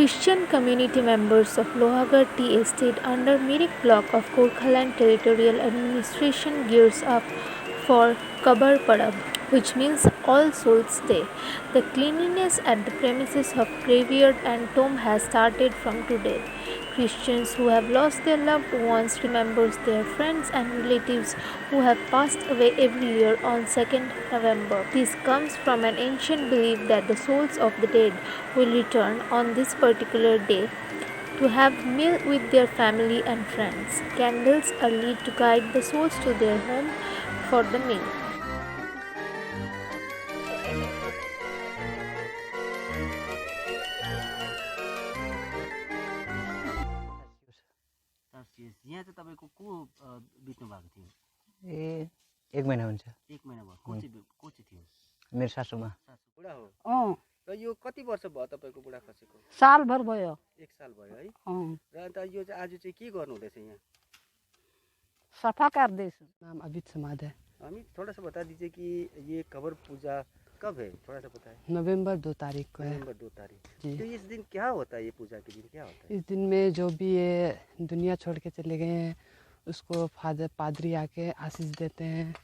Christian community members of Lohagarh Tea Estate under Mirik block of Gorkhaland Territorial Administration gears up for Kabar Parab, which means All Souls Day. The cleanliness at the premises of graveyard and tomb has started from today. Christians who have lost their loved ones remembers their friends and relatives who have passed away every year on 2nd November. This comes from an ancient belief that the souls of the dead will return on this particular day to have meal with their family and friends. Candles are lit to guide the souls to their home for the meal. यहाँ चाहिँ तपाईँको को बित्नु भएको थियो? ए 1 महिना हुन्छ। 1 महिना भयो। को चाहिँ थियो? मेरो सासूमा। सासू बुढा हो? र यो कति वर्ष भयो तपाईँको बुढा खसेको? सालभर भयो। 1 साल भयो है? र अन्त यो चाहिँ आज चाहिँ के गर्नु हुँदैछ यहाँ? सफा गर्दैछु। नाम अभित समाद है। हमें थोड़ा सा बता दीजिए कि ये कबर पूजा कब है, थोड़ा सा बताएं। नवंबर 2 तारीख को है। नवंबर 2 तारीख जी। तो इस दिन क्या होता है, ये पूजा के दिन क्या होता है? इस दिन में जो भी ये दुनिया छोड़ के चले गए हैं उसको फादर पादरी आके आशीष देते हैं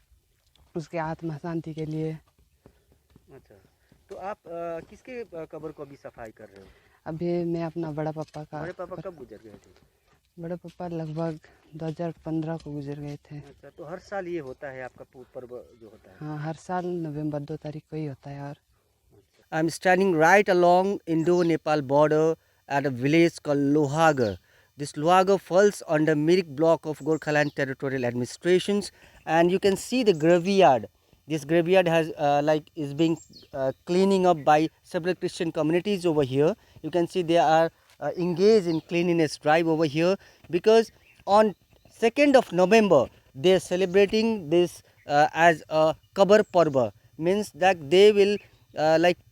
उसके आत्मा शांति के लिए। अच्छा, तो आप किसके कबर को अभी सफाई कर रहे हो? अभी मैं अपना बड़ा पापा का। बड़े पापा कब गुजर गए थे? बड़े पापा लगभग 2015 को गुजर गए थे। अच्छा, तो हर साल ये होता है आपका पर्व जो होता है? हाँ, हर साल नवंबर 2 तारीख को ही होता है। और I'm standing right along Indo-Nepal border at a village called Lohagarh. This Lohagarh falls under Mirik block of Gorkhaland Territorial Administrations, and you can see the graveyard. This graveyard has is being cleaning up by several Christian communities over here. You can see they are engaged in cleanliness drive over here, because on 2nd of November they are celebrating this as a Kabar Parva, means that they will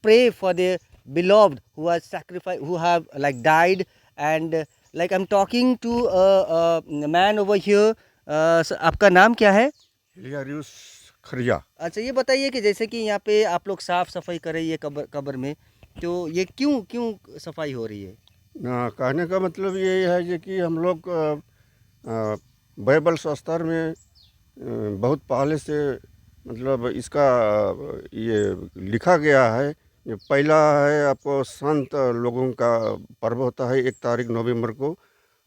pray for their beloved who has sacrificed, who have died. And I'm talking to a man over here. आपका नाम क्या है? हिलियारियस खरिया। अच्छा, ये बताइए कि जैसे कि यहाँ पे आप लोग साफ सफाई कर रही है कब्र में, तो ये क्यों सफाई हो रही है? कहने का मतलब ये है कि हम लोग बाइबल शास्त्र में बहुत पहले से मतलब इसका ये लिखा गया है। ये पहला है आपको संत लोगों का पर्व होता है 1 तारीख नवंबर को,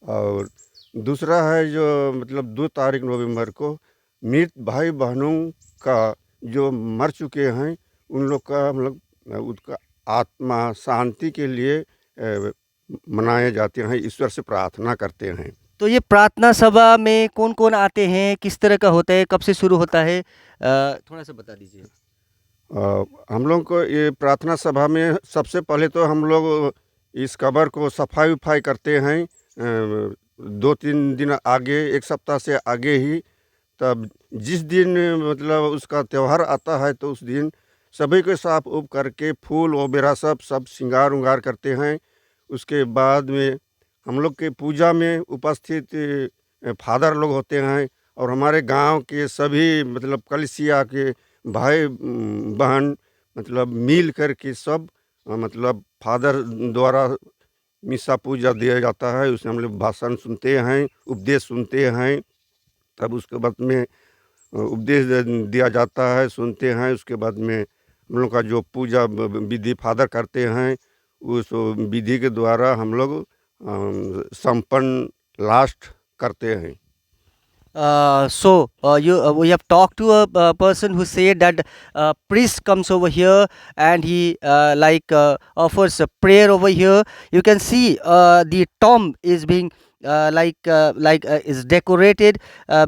और दूसरा है जो मतलब 2 तारीख नवंबर को मृत भाई बहनों का जो मर चुके हैं उन लोग का हम लोग उसका आत्मा शांति के लिए मनाए जाते हैं, ईश्वर से प्रार्थना करते हैं। तो ये प्रार्थना सभा में कौन कौन आते हैं, किस तरह का होता है, कब से शुरू होता है, थोड़ा सा बता दीजिए। हम लोग को ये प्रार्थना सभा में सबसे पहले तो हम लोग इस कब्र को सफाई उफाई करते हैं 2-3 दिन आगे, 1 सप्ताह से आगे ही। तब जिस दिन मतलब उसका त्यौहार आता है तो उस दिन सभी को साफ उप करके फूल वगैरह सब श्रृंगार उंगार करते हैं। उसके बाद में हम लोग के पूजा में उपस्थित फादर लोग होते हैं, और हमारे गांव के सभी मतलब कलिसिया के भाई बहन मतलब मिल कर के सब मतलब फादर द्वारा मिसा पूजा दिया जाता है। उसमें हम लोग भाषण सुनते हैं, उपदेश सुनते हैं। तब उसके बाद में उपदेश दिया जाता है, सुनते हैं। उसके बाद में हम लोग का जो पूजा विधि फादर करते हैं उस विधि के द्वारा हम लोग संपन्न लास्ट करते हैं। We have talked to a person who said that priest comes over here and he offers a prayer over here. You can see the tomb is being is decorated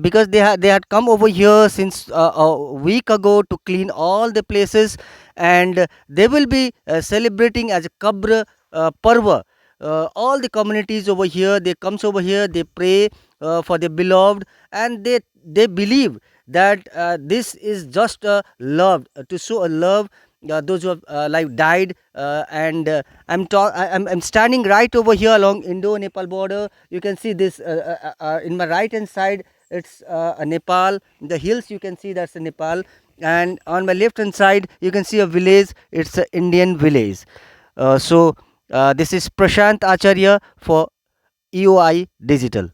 because they had come over here since a week ago to clean all the places, and they will be celebrating as a Kabr Parva. All the communities over here, they comes over here, they pray for their beloved, and they believe that this is just a love, to show a love those who have died. I'm standing right over here along Indo-Nepal border. You can see this in my right hand side, it's Nepal. The hills you can see, that's Nepal, and on my left hand side you can see a village, it's an Indian village. This is Prashant Acharya for EOI Digital.